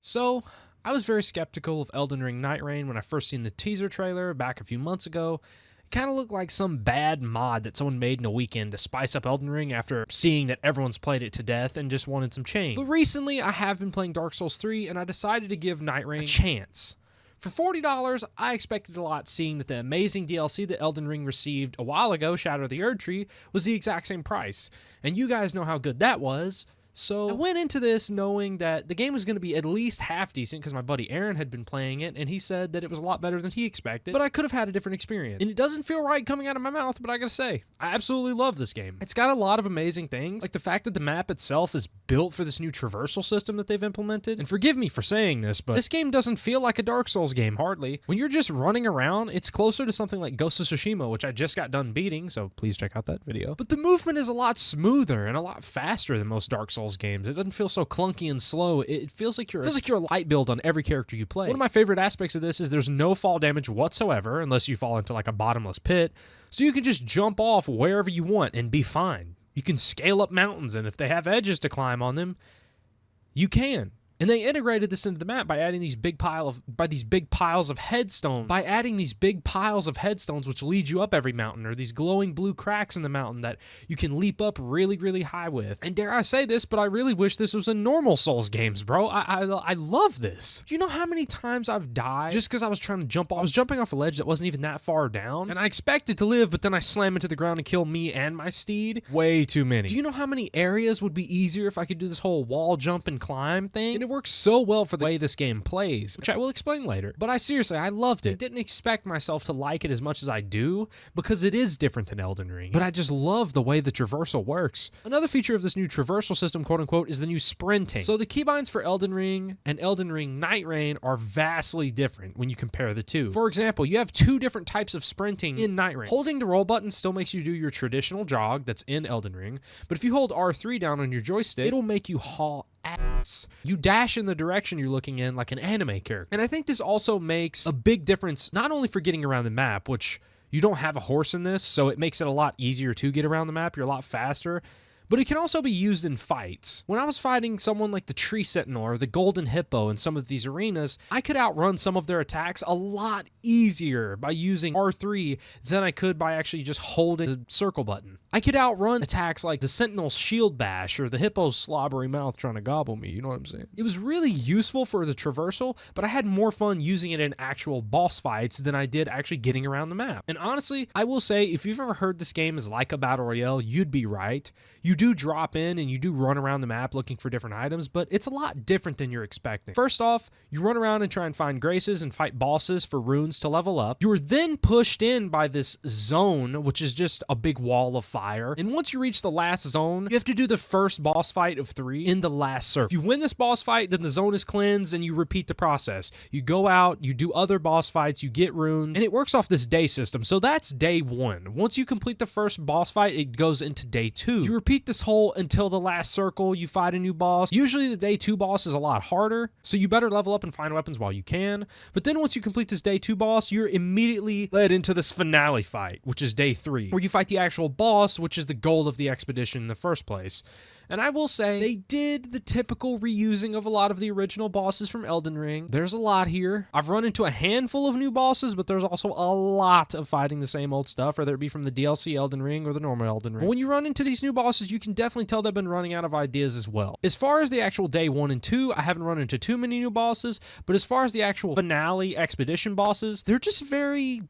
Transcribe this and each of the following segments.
So, I was very skeptical of Elden Ring Nightreign when I first seen the teaser trailer back a few months ago. It kind of looked like some bad mod that someone made in a weekend to spice up Elden Ring after seeing that everyone's played it to death and just wanted some change. But recently, I have been playing Dark Souls 3 and I decided to give Nightreign a chance. For $40, I expected a lot, seeing that the amazing DLC that Elden Ring received a while ago, Shadow of the Erdtree, was the exact same price. And you guys know how good that was. So I went into this knowing that the game was going to be at least half decent because my buddy Aaron had been playing it and he said that it was a lot better than he expected, but I could have had a different experience. And it doesn't feel right coming out of my mouth, but I gotta say, I absolutely love this game. It's got a lot of amazing things, like the fact that the map itself is built for this new traversal system that they've implemented. And forgive me for saying this, but this game doesn't feel like a Dark Souls game, hardly. When you're just running around, it's closer to something like Ghost of Tsushima, which I just got done beating, so please check out that video. But the movement is a lot smoother and a lot faster than most Dark Souls games. It doesn't feel so clunky and slow. It feels like you're a light build on every character you play. One of my favorite aspects of this is there's no fall damage whatsoever unless you fall into like a bottomless pit, so you can just jump off wherever you want and be fine. You can scale up mountains, and if they have edges to climb on them, you can. And they integrated this into the map by adding these big piles of headstones. By adding these big piles of headstones which lead you up every mountain, or these glowing blue cracks in the mountain that you can leap up really, really high with. And dare I say this, but I really wish this was in normal Souls games, bro. I love this. Do you know how many times I've died just because I was trying to jump off? I was jumping off a ledge that wasn't even that far down, and I expected to live, but then I slam into the ground and kill me and my steed? Way too many. Do you know how many areas would be easier if I could do this whole wall jump and climb thing? And it works so well for the way this game plays, which I will explain later. But I loved it. I didn't expect myself to like it as much as I do, because it is different than Elden Ring. But I just love the way the traversal works. Another feature of this new traversal system, quote unquote, is the new sprinting. So the keybinds for Elden Ring and Elden Ring Nightreign are vastly different when you compare the two. For example, you have two different types of sprinting in Nightreign. Holding the roll button still makes you do your traditional jog that's in Elden Ring, but if you hold R3 down on your joystick, it'll make you haul ass. You dash in the direction you're looking in like an anime character. And I think this also makes a big difference, not only for getting around the map, which you don't have a horse in this, so it makes it a lot easier to get around the map. You're a lot faster. But it can also be used in fights. When I was fighting someone like the Tree Sentinel or the Golden Hippo in some of these arenas, I could outrun some of their attacks a lot easier by using R3 than I could by actually just holding the circle button. I could outrun attacks like the Sentinel's Shield Bash or the Hippo's slobbery mouth trying to gobble me, you know what I'm saying? It was really useful for the traversal, but I had more fun using it in actual boss fights than I did actually getting around the map. And honestly, I will say, if you've ever heard this game is like a battle royale, you'd be right. You do drop in and you do run around the map looking for different items, but it's a lot different than you're expecting. First off, you run around and try and find graces and fight bosses for runes to level up. You're then pushed in by this zone, which is just a big wall of fire. And once you reach the last zone, you have to do the first boss fight of 3 in the last circle. If you win this boss fight, then the zone is cleansed and you repeat the process. You go out, you do other boss fights, you get runes, and it works off this day system. So that's day 1. Once you complete the first boss fight, it goes into day 2. You repeat this whole until the last circle, you fight a new boss. Usually the day 2 boss is a lot harder, so you better level up and find weapons while you can. But then once you complete this day 2 boss, you're immediately led into this finale fight, which is day 3, where you fight the actual boss, which is the goal of the expedition in the first place. And I will say, they did the typical reusing of a lot of the original bosses from Elden Ring. There's a lot here. I've run into a handful of new bosses, but there's also a lot of fighting the same old stuff, whether it be from the DLC Elden Ring or the normal Elden Ring. But when you run into these new bosses, you can definitely tell they've been running out of ideas as well. As far as the actual day 1 and 2, I haven't run into too many new bosses, but as far as the actual finale expedition bosses, they're just very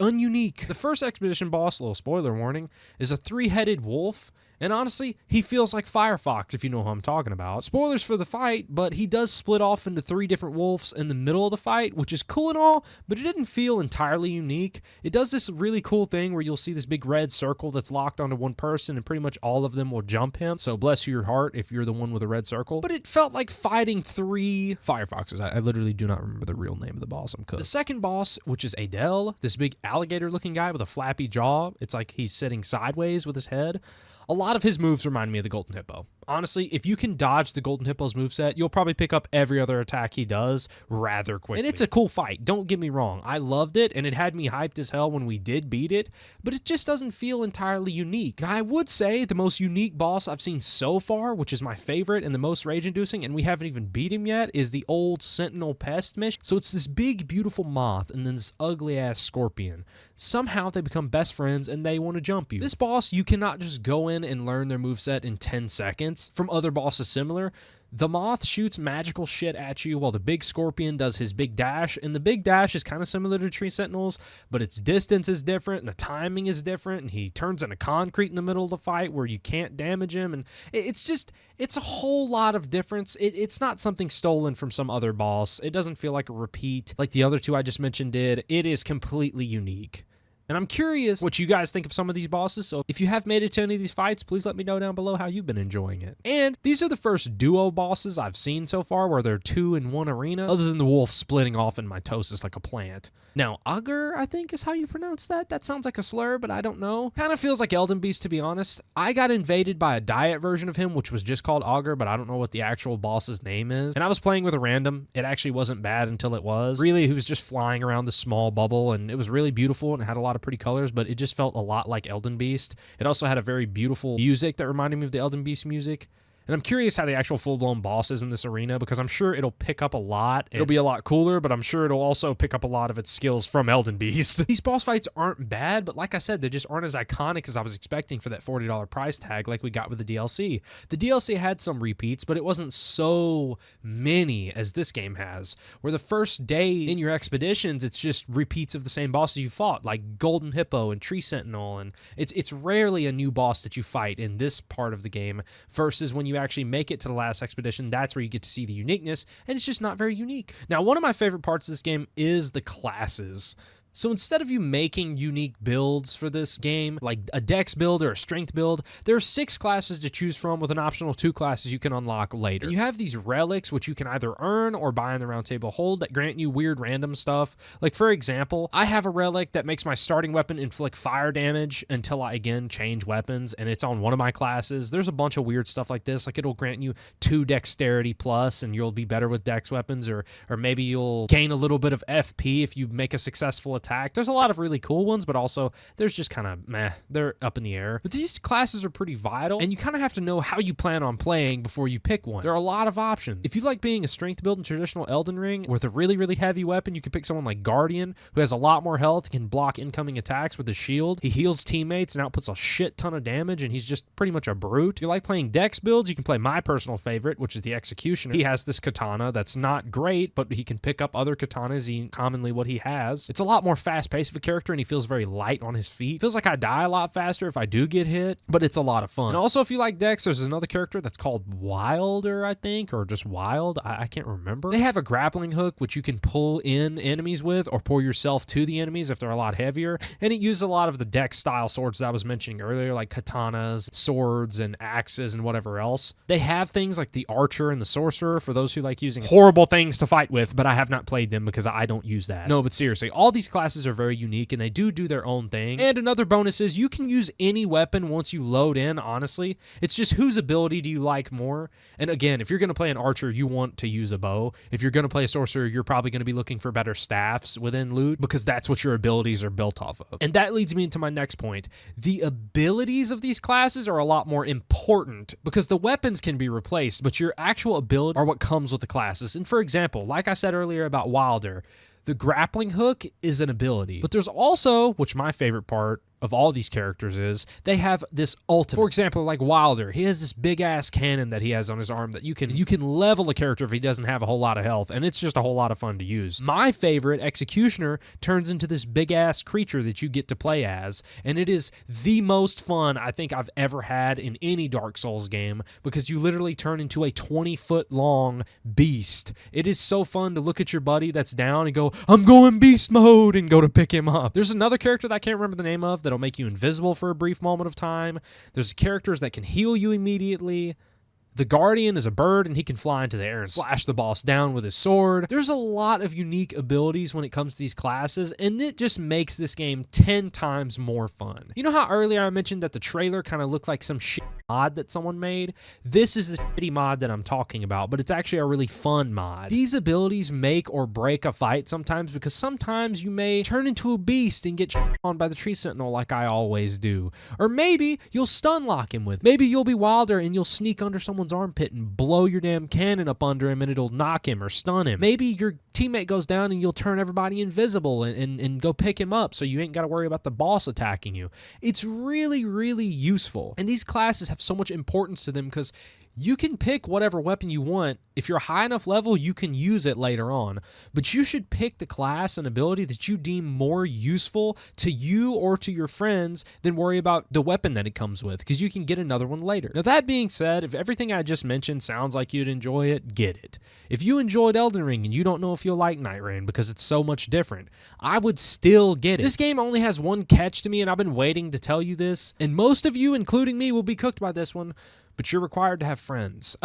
ununique. The first expedition boss, little spoiler warning, is a 3-headed wolf. And honestly, he feels like Firefox, if you know who I'm talking about. Spoilers for the fight, but he does split off into 3 different wolves in the middle of the fight, which is cool and all, but it didn't feel entirely unique. It does this really cool thing where you'll see this big red circle that's locked onto one person, and pretty much all of them will jump him. So bless your heart if you're the one with a red circle. But it felt like fighting 3 Firefoxes. I literally do not remember the real name of the boss. I'm cooked. The second boss, which is Adele, this big alligator-looking guy with a flappy jaw. It's like he's sitting sideways with his head. A lot of his moves remind me of the Golden Hippo. Honestly, if you can dodge the Golden Hippo's moveset, you'll probably pick up every other attack he does rather quickly. And it's a cool fight, don't get me wrong. I loved it, and it had me hyped as hell when we did beat it, but it just doesn't feel entirely unique. Now, I would say the most unique boss I've seen so far, which is my favorite and the most rage-inducing, and we haven't even beat him yet, is the old Sentinel Pest mission. So it's this big, beautiful moth and then this ugly-ass scorpion. Somehow they become best friends and they want to jump you. This boss, you cannot just go in and learn their moveset in 10 seconds. From other bosses similar, the moth shoots magical shit at you while the big scorpion does his big dash, and the big dash is kind of similar to Tree Sentinels, but its distance is different and the timing is different, and he turns into concrete in the middle of the fight where you can't damage him, and it's a whole lot of difference. It's not something stolen from some other boss. It doesn't feel like a repeat like the other two I just mentioned did. It is completely unique. And I'm curious what you guys think of some of these bosses, so if you have made it to any of these fights, please let me know down below how you've been enjoying it. And these are the first duo bosses I've seen so far where they're 2 in 1 arena, other than the wolf splitting off in mitosis like a plant. Now, Augur, I think is how you pronounce that. That sounds like a slur, but I don't know. Kind of feels like Elden Beast, to be honest. I got invaded by a diet version of him, which was just called Augur, but I don't know what the actual boss's name is. And I was playing with a random. It actually wasn't bad until it was. Really, he was just flying around this small bubble, and it was really beautiful, and it had a lot of pretty colors, but it just felt a lot like Elden Beast. It also had a very beautiful music that reminded me of the Elden Beast music. And I'm curious how the actual full-blown boss is in this arena, because I'm sure it'll pick up a lot. It'll be a lot cooler, but I'm sure it'll also pick up a lot of its skills from Elden Beast. These boss fights aren't bad, but like I said, they just aren't as iconic as I was expecting for that $40 price tag like we got with the DLC. The DLC had some repeats, but it wasn't so many as this game has, where the first day in your expeditions, it's just repeats of the same bosses you fought, like Golden Hippo and Tree Sentinel, and it's rarely a new boss that you fight in this part of the game, versus when you actually make it to the last expedition, that's where you get to see the uniqueness, and it's just not very unique. Now, one of my favorite parts of this game is the classes. So instead of you making unique builds for this game, like a dex build or a strength build, there are 6 classes to choose from with an optional 2 classes you can unlock later. And you have these relics, which you can either earn or buy in the round table hold, that grant you weird random stuff. Like, for example, I have a relic that makes my starting weapon inflict fire damage until I again change weapons, and it's on one of my classes. There's a bunch of weird stuff like this. Like, it'll grant you 2 dexterity plus, and you'll be better with dex weapons, or maybe you'll gain a little bit of FP if you make a successful attack. There's a lot of really cool ones, but also there's just kind of meh. They're up in the air. But these classes are pretty vital, and you kind of have to know how you plan on playing before you pick one. There are a lot of options. If you like being a strength build in traditional Elden Ring with a really, really heavy weapon, you can pick someone like Guardian, who has a lot more health, can block incoming attacks with his shield. He heals teammates and outputs a shit ton of damage, and he's just pretty much a brute. If you like playing dex builds, you can play my personal favorite, which is the Executioner. He has this katana that's not great, but he can pick up other katanas, commonly what he has. It's a lot more fast-paced of a character, and he feels very light on his feet. Feels like I die a lot faster if I do get hit, but it's a lot of fun. And also, if you like Dex, there's another character that's called Wilder, I think, or just Wild. I can't remember. They have a grappling hook, which you can pull in enemies with, or pull yourself to the enemies if they're a lot heavier, and it uses a lot of the Dex-style swords that I was mentioning earlier, like katanas, swords, and axes, and whatever else. They have things like the Archer and the Sorcerer for those who like using horrible things to fight with, but I have not played them because I don't use that. No, but seriously, all these classes are very unique, and they do their own thing. And another bonus is you can use any weapon once you load in, honestly. It's just whose ability do you like more. And again, if you're going to play an archer, you want to use a bow. If you're going to play a sorcerer, you're probably going to be looking for better staffs within loot, because that's what your abilities are built off of. And that leads me into my next point. The abilities of these classes are a lot more important, because the weapons can be replaced, but your actual ability are what comes with the classes. And for example, like I said earlier about Wilder, the grappling hook is an ability, but there's also, which my favorite part of all these characters is, they have this ultimate. For example, like Wilder, he has this big-ass cannon that he has on his arm that you can level a character if he doesn't have a whole lot of health, and it's just a whole lot of fun to use. My favorite, Executioner, turns into this big-ass creature that you get to play as, and it is the most fun I think I've ever had in any Dark Souls game, because you literally turn into a 20-foot-long beast. It is so fun to look at your buddy that's down and go, I'm going beast mode, and go to pick him up. There's another character that I can't remember the name of that'll make you invisible for a brief moment of time. There's characters that can heal you immediately. The Guardian is a bird, and he can fly into the air and slash the boss down with his sword. There's a lot of unique abilities when it comes to these classes, and it just makes this game 10 times more fun. You know how earlier I mentioned that the trailer kind of looked like some shit mod that someone made? This is the shitty mod that I'm talking about, but it's actually a really fun mod. These abilities make or break a fight sometimes, because sometimes you may turn into a beast and get shit on by the tree sentinel like I always do. Or maybe you'll stun lock him with. Maybe you'll be wilder and you'll sneak under someone's armpit and blow your damn cannon up under him and it'll knock him or stun him. Maybe your teammate goes down and you'll turn everybody invisible and go pick him up so you ain't got to worry about the boss attacking you. It's really, really useful. And these classes have so much importance to them because you can pick whatever weapon you want. If you're high enough level, you can use it later on. But you should pick the class and ability that you deem more useful to you or to your friends than worry about the weapon that it comes with, because you can get another one later. Now, that being said, if everything I just mentioned sounds like you'd enjoy it, get it. If you enjoyed Elden Ring and you don't know if you'll like Nightreign because it's so much different, I would still get it. This game only has one catch to me, and I've been waiting to tell you this, and most of you, including me, will be cooked by this one. But you're required to have friends.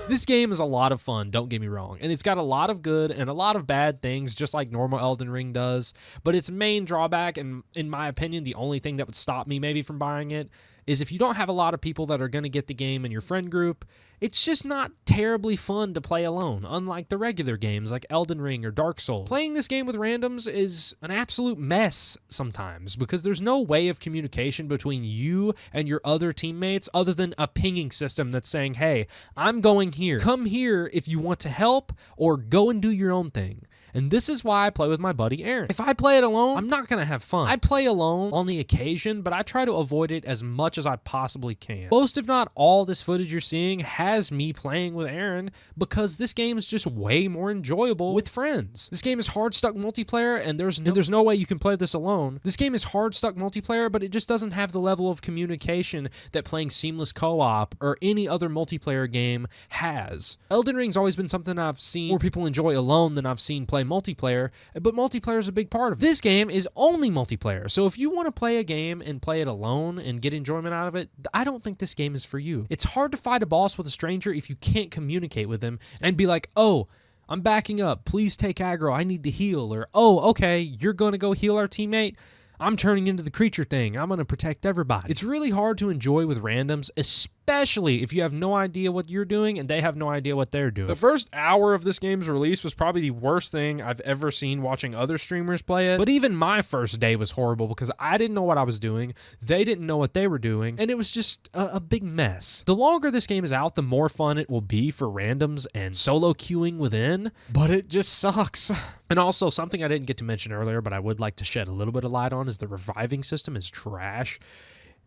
This game is a lot of fun, don't get me wrong. And it's got a lot of good and a lot of bad things, just like normal Elden Ring does. But its main drawback, and in my opinion, the only thing that would stop me maybe from buying it, is if you don't have a lot of people that are going to get the game in your friend group, it's just not terribly fun to play alone, unlike the regular games like Elden Ring or Dark Souls. Playing this game with randoms is an absolute mess sometimes, because there's no way of communication between you and your other teammates other than a pinging system that's saying, hey, I'm going here. Come here if you want to help, or go and do your own thing. And this is why I play with my buddy Aaron. If I play it alone, I'm not going to have fun. I play alone on the occasion, but I try to avoid it as much as I possibly can. Most, if not all, this footage you're seeing has me playing with Aaron, because this game is just way more enjoyable with friends. This game is hard stuck multiplayer, and there's no way you can play this alone. This game is hard stuck multiplayer, but it just doesn't have the level of communication that playing seamless co-op or any other multiplayer game has. Elden Ring's always been something I've seen more people enjoy alone than I've seen play multiplayer, but multiplayer is a big part of it. This game is only multiplayer, so if you want to play a game and play it alone and get enjoyment out of it, I don't think this game is for you. It's hard to fight a boss with a stranger if you can't communicate with him and be like, oh, I'm backing up, please take aggro, I need to heal, or oh, okay, you're gonna go heal our teammate, I'm turning into the creature thing, I'm gonna protect everybody. It's really hard to enjoy with randoms, especially if you have no idea what you're doing and they have no idea what they're doing. The first hour of this game's release was probably the worst thing I've ever seen watching other streamers play it, but even my first day was horrible because I didn't know what I was doing, they didn't know what they were doing, and it was just a big mess. The longer this game is out, the more fun it will be for randoms and solo queuing within, but it just sucks. And also, something I didn't get to mention earlier, but I would like to shed a little bit of light on, is the reviving system is trash.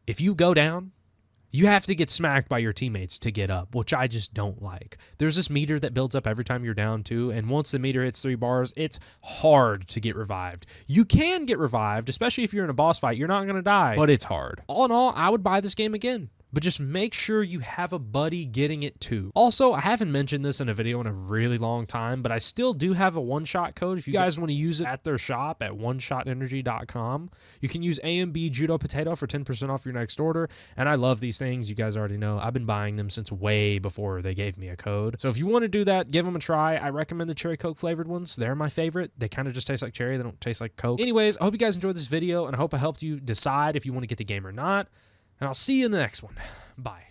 If you go down, you have to get smacked by your teammates to get up, which I just don't like. There's this meter that builds up every time you're down too, and once the meter hits 3 bars, it's hard to get revived. You can get revived, especially if you're in a boss fight. You're not going to die, but it's hard. All in all, I would buy this game again, but just make sure you have a buddy getting it too. Also, I haven't mentioned this in a video in a really long time, but I still do have a one-shot code if you guys want to use it at their shop at oneshotenergy.com. You can use AMB Judo Potato for 10% off your next order, and I love these things. You guys already know. I've been buying them since way before they gave me a code. So if you want to do that, give them a try. I recommend the Cherry Coke flavored ones. They're my favorite. They kind of just taste like cherry. They don't taste like Coke. Anyways, I hope you guys enjoyed this video, and I hope I helped you decide if you want to get the game or not. And I'll see you in the next one. Bye.